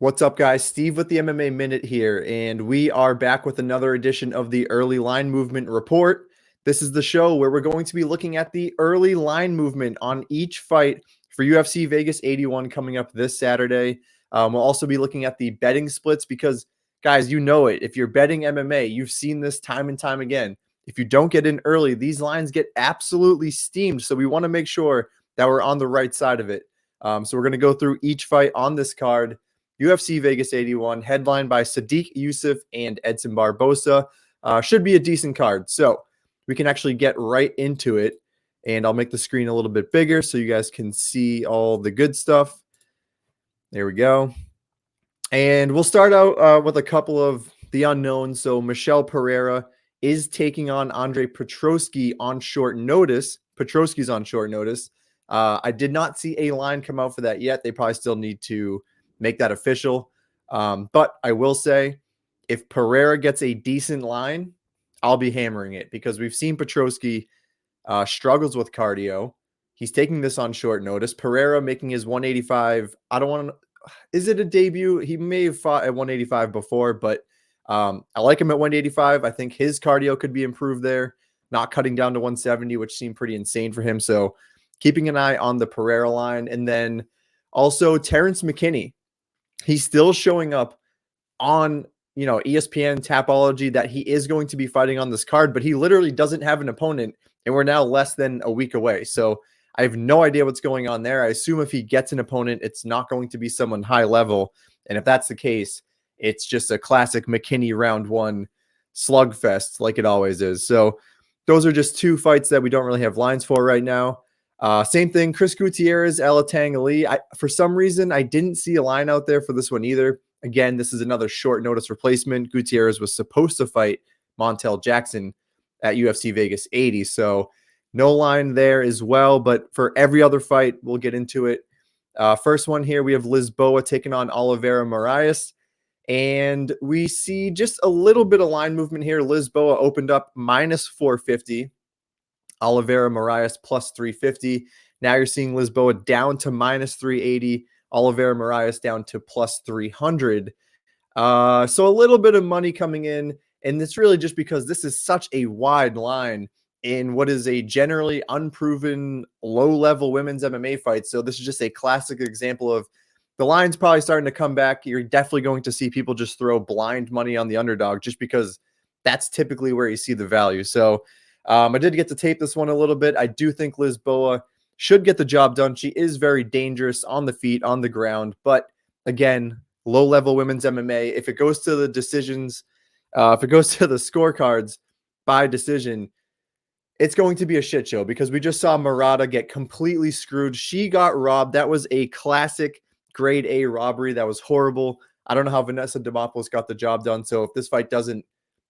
What's up, guys? Steve with the MMA Minute here, and we are back with another edition of the Early Line Movement Report. This is the show where we're going to be looking at the early line movement on each fight for UFC Vegas 81 coming up this Saturday. We'll also be looking at the betting splits because, guys, you know it. If you're betting MMA, you've seen this time and time again. If you don't get in early, these lines get absolutely steamed, so we want to make sure that we're on the right side of it. So we're going to go through each fight on this card. UFC Vegas 81, headlined by Sadiq Yusuff and Edson Barboza. Should be a decent card. So we can actually get right into it. And I'll make the screen a little bit bigger so you guys can see all the good stuff. There we go. And we'll start out with a couple of the unknowns. So Michelle Pereira is taking on Andre Petroski on short notice. Petroski's on short notice. I did not see a line come out for that yet. They probably still need to make that official. But I will say, if Pereira gets a decent line, I'll be hammering it because we've seen Petroski struggles with cardio. He's taking this on short notice. Pereira making his 185. I don't want to. Is it a debut? He may have fought at 185 before, but I like him at 185. I think his cardio could be improved there, not cutting down to 170, which seemed pretty insane for him. So keeping an eye on the Pereira line. And then also Terrence McKinney. He's still showing up on, ESPN Tapology that he is going to be fighting on this card, but he literally doesn't have an opponent, and we're now less than a week away. So I have no idea what's going on there. I assume if he gets an opponent, it's not going to be someone high level. And if that's the case, it's just a classic McKinney round one slugfest like it always is. So those are just two fights that we don't really have lines for right now. Same thing, Chris Gutierrez, Alatang Ali. For some reason, I didn't see a line out there for this one either. Again, this is another short notice replacement. Gutierrez was supposed to fight Montel Jackson at UFC Vegas 80, so no line there as well. But for every other fight, we'll get into it. First one here, we have Lisboa taking on Oliveira Morais. And we see just a little bit of line movement here. Lisboa opened up minus 450. Oliveira Morais plus 350. Now you're seeing Lisboa down to minus 380. Oliveira Morais down to plus 300. So a little bit of money coming in. And it's really just because this is such a wide line in what is a generally unproven low-level women's MMA fight. So this is just a classic example of the line's probably starting to come back. You're definitely going to see people just throw blind money on the underdog just because that's typically where you see the value. So I did get to tape this one a little bit. I do think Lisboa should get the job done. She is very dangerous on the feet, on the ground. But again, low-level women's MMA, if it goes to the decisions, if it goes to the scorecards by decision, it's going to be a shit show because we just saw Murata get completely screwed. She got robbed. That was a classic grade A robbery. That was horrible. I don't know how Vanessa Demopoulos got the job done. So if this fight doesn't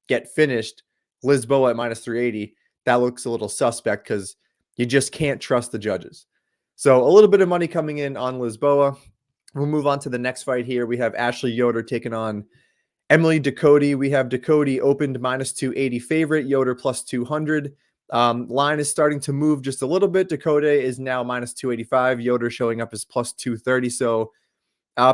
get finished, Lisboa at minus 380, that looks a little suspect because you just can't trust the judges. So a little bit of money coming in on Lisboa. We'll move on to the next fight here. We have Ashley Yoder taking on Emily Ducote. We have Ducote opened minus 280 favorite, Yoder plus 200. Line is starting to move just a little bit. Ducote is now minus 285. Yoder showing up as plus 230. So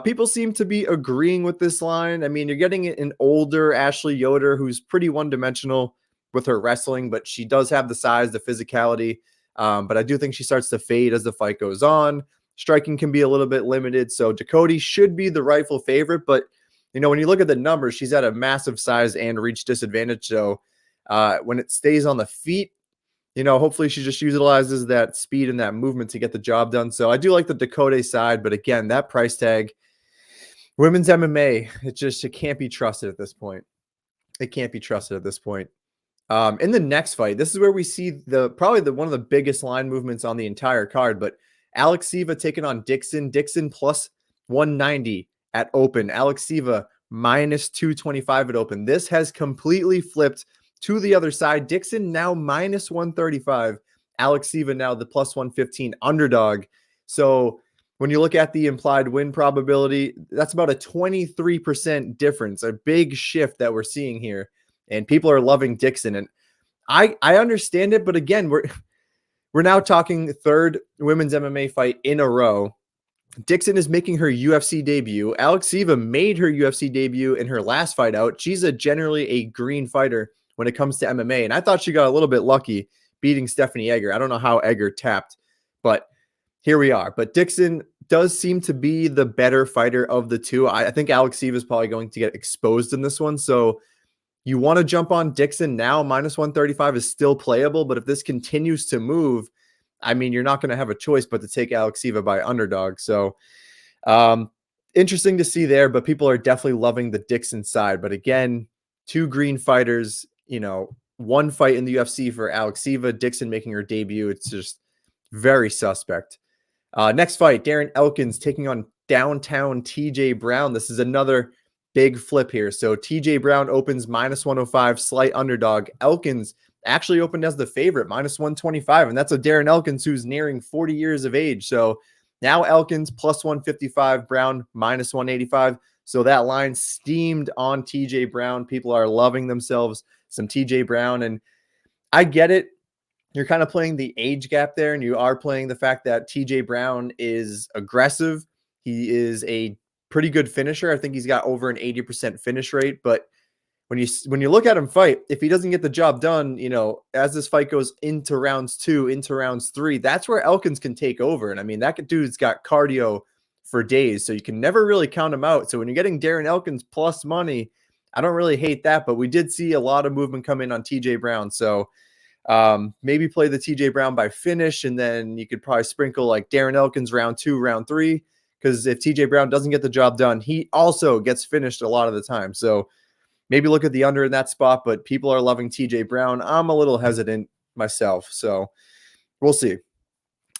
people seem to be agreeing with this line. I mean, you're getting an older Ashley Yoder who's pretty one-dimensional with her wrestling, but she does have the size, the physicality. But I do think she starts to fade as the fight goes on. Striking can be a little bit limited. So Ducote should be the rightful favorite. But, when you look at the numbers, she's at a massive size and reach disadvantage. So when it stays on the feet, hopefully she just utilizes that speed and that movement to get the job done. So I do like the Ducote side. But again, that price tag, women's MMA, it can't be trusted at this point. It can't be trusted at this point. In the next fight, this is where we see probably one of the biggest line movements on the entire card, but Alekseeva taking on Dixon. Dixon plus 190 at open. Alekseeva minus 225 at open. This has completely flipped to the other side. Dixon now minus 135. Alekseeva now the plus 115 underdog. So when you look at the implied win probability, that's about a 23% difference, a big shift that we're seeing here. And people are loving Dixon. And I understand it, but again, we're now talking third women's MMA fight in a row Dixon is making her UFC debut. Alekseeva made her UFC debut in her last fight out. She's generally a green fighter when it comes to MMA, and I thought she got a little bit lucky beating Stephanie Egger. I don't know how Egger tapped, but here we are. But Dixon does seem to be the better fighter of the two. I think Alekseeva is probably going to get exposed in this one, so you want to jump on Dixon now. Minus 135 is still playable, but if this continues to move, I mean, you're not going to have a choice but to take Alekseeva by underdog. So interesting to see there, but people are definitely loving the Dixon side. But again, two green fighters, one fight in the UFC for Alekseeva, Dixon making her debut. It's just very suspect. Next fight, Darren Elkins taking on downtown TJ Brown. This is another big flip here. So TJ Brown opens minus 105, slight underdog. Elkins actually opened as the favorite, minus 125. And that's a Darren Elkins who's nearing 40 years of age. So now Elkins plus 155, Brown minus 185. So that line steamed on TJ Brown. People are loving themselves some TJ Brown. And I get it. You're kind of playing the age gap there, and you are playing the fact that TJ Brown is aggressive. He is a pretty good finisher. I think he's got over an 80% finish rate. But when you look at him fight, if he doesn't get the job done, as this fight goes into rounds 2, into rounds 3, that's where Elkins can take over. And I mean, that dude's got cardio for days, so you can never really count him out. So when you're getting Darren Elkins plus money, I don't really hate that. But we did see a lot of movement come in on TJ Brown. So maybe play the TJ Brown by finish, and then you could probably sprinkle like Darren Elkins round 2, round 3, because if TJ Brown doesn't get the job done, he also gets finished a lot of the time. So maybe look at the under in that spot, but people are loving TJ Brown. I'm a little hesitant myself, so we'll see.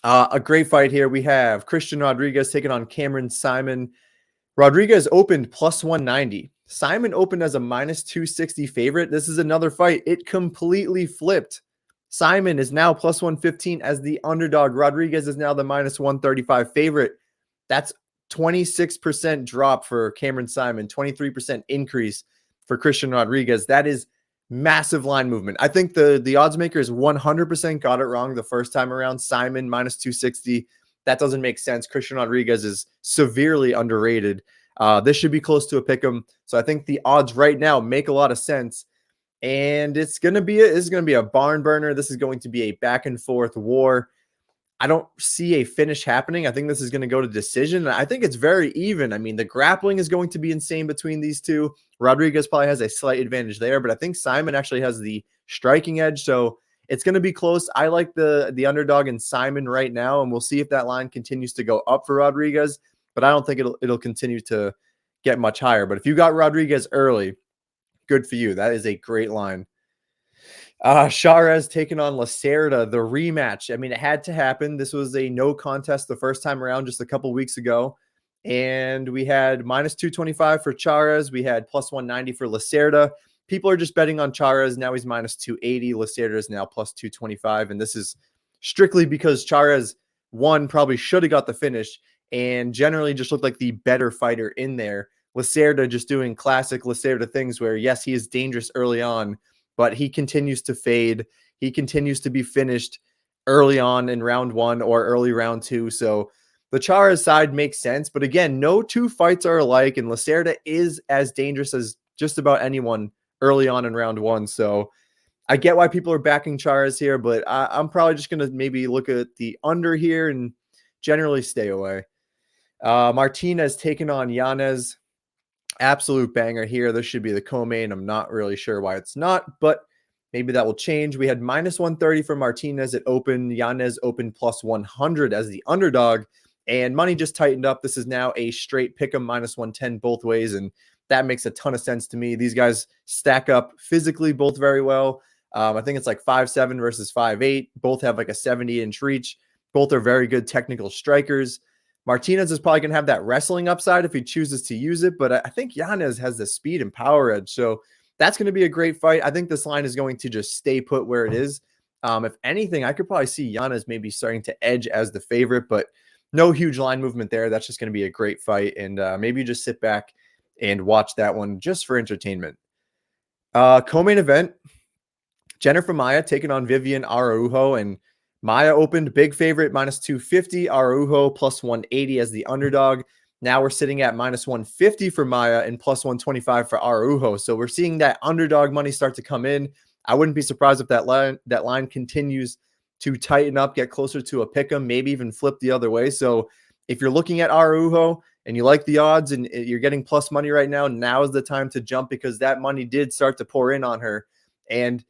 A great fight here. We have Christian Rodriguez taking on Cameron Saaiman. Rodriguez opened plus 190. Saaiman opened as a minus 260 favorite. This is another fight. It completely flipped. Saaiman is now plus 115 as the underdog. Rodriguez is now the minus 135 favorite. That's 26% drop for Cameron Saaiman, 23% increase for Christian Rodriguez. That is massive line movement. I think the odds makers 100% got it wrong the first time around. Saaiman minus 260. That doesn't make sense. Christian Rodriguez is severely underrated. This should be close to a pick'em. So I think the odds right now make a lot of sense. And it's going to be a barn burner. This is going to be a back and forth war. I don't see a finish happening. I think this is going to go to decision. I think it's very even. I mean, the grappling is going to be insane between these two. Rodriguez probably has a slight advantage there, but I think Saaiman actually has the striking edge. So it's going to be close. I like the underdog in Saaiman right now, and we'll see if that line continues to go up for Rodriguez, but I don't think it'll continue to get much higher. But if you got Rodriguez early, good for you. That is a great line. Chairez taking on Lacerda, the rematch. I mean, it had to happen. This was a no contest the first time around just a couple weeks ago. And we had minus 225 for Chairez. We had plus 190 for Lacerda. People are just betting on Chairez. Now he's minus 280. Lacerda is now plus 225. And this is strictly because Chairez, one, probably should have got the finish and generally just looked like the better fighter in there. Lacerda just doing classic Lacerda things where, yes, he is dangerous early on, but he continues to fade. He continues to be finished early on in round 1 or early round 2. So the Chairez side makes sense. But again, no two fights are alike, and Lacerda is as dangerous as just about anyone early on in round 1. So I get why people are backing Chairez here, but I'm probably just going to maybe look at the under here and generally stay away. Martinez taking on Yanez. Absolute banger here. This should be the co-main. I'm not really sure why it's not, but maybe that will change. We had minus 130 for Martinez at open. Yanez opened plus 100 as the underdog, and money just tightened up. This is now a straight pick 'em minus 110 both ways, and that makes a ton of sense to me. These guys stack up physically both very well. I think it's like 5'7" versus 5'8". Both have like a 70-inch reach. Both are very good technical strikers. Martinez is probably going to have that wrestling upside if he chooses to use it, but I think Yanez has the speed and power edge, so that's going to be a great fight. I think this line is going to just stay put where it is. If anything, I could probably see Yanez maybe starting to edge as the favorite, but no huge line movement there. That's just going to be a great fight, and maybe you just sit back and watch that one just for entertainment. Co-main event, Jennifer Maia taking on Vivian Araujo, and Maia opened big favorite minus 250, Araujo plus 180 as the underdog. Now we're sitting at minus 150 for Maia and plus 125 for Araujo. So we're seeing that underdog money start to come in. I wouldn't be surprised if that line continues to tighten up, get closer to a pick'em, maybe even flip the other way. So if you're looking at Araujo and you like the odds and you're getting plus money right now is the time to jump, because that money did start to pour in on her. And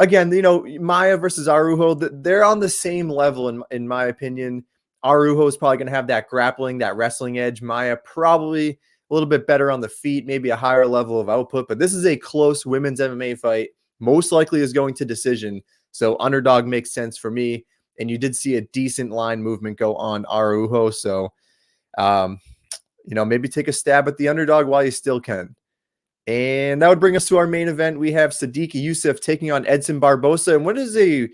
again, Maia versus Araujo, they're on the same level in my opinion. Araujo is probably going to have that grappling, that wrestling edge. Maia probably a little bit better on the feet, maybe a higher level of output. But this is a close women's MMA fight. Most likely is going to decision. So underdog makes sense for me. And you did see a decent line movement go on Araujo. So, maybe take a stab at the underdog while you still can. And that would bring us to our main event. We have Sodiq Yusuff taking on Edson Barboza. And what is a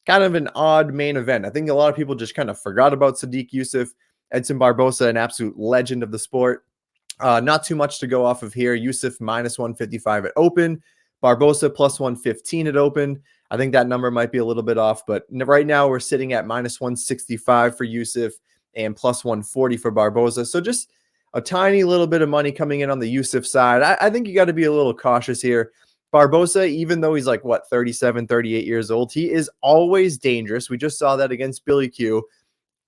kind of an odd main event? I think a lot of people just kind of forgot about Sodiq Yusuff. Edson Barboza, an absolute legend of the sport. Not too much to go off of here. Yusuff minus 155 at open. Barboza plus 115 at open. I think that number might be a little bit off, but right now we're sitting at minus 165 for Yusuff and plus 140 for Barboza. So just a tiny little bit of money coming in on the Yusuff side. I think you got to be a little cautious here. Barboza, even though he's 37, 38 years old, he is always dangerous. We just saw that against Billy Q.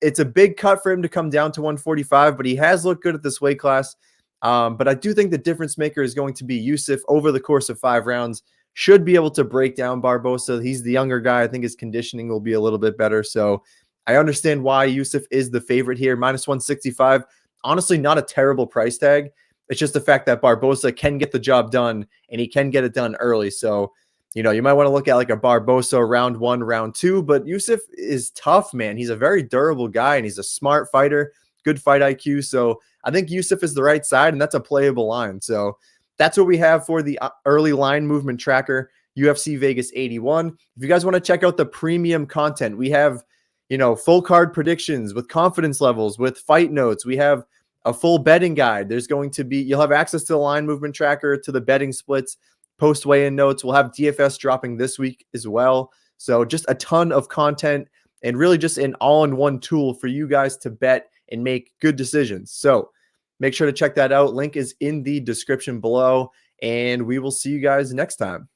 It's a big cut for him to come down to 145, but he has looked good at this weight class. But I do think the difference maker is going to be Yusuff over the course of 5 rounds. Should be able to break down Barboza. He's the younger guy. I think his conditioning will be a little bit better. So I understand why Yusuff is the favorite here. Minus 165. Honestly, not a terrible price tag. It's just the fact that Barboza can get the job done, and he can get it done early. So, you might want to look at a Barboza round 1, round 2. But Yusuff is tough, man. He's a very durable guy, and he's a smart fighter, good fight IQ. So I think Yusuff is the right side, and that's a playable line. So that's what we have for the early line movement tracker, UFC Vegas 81. If you guys want to check out the premium content, we have, full card predictions with confidence levels, with fight notes. We have a full betting guide. You'll have access to the line movement tracker, to the betting splits, post weigh-in notes. We'll have DFS dropping this week as well. So just a ton of content and really just an all-in-one tool for you guys to bet and make good decisions. So make sure to check that out. Link is in the description below, and we will see you guys next time.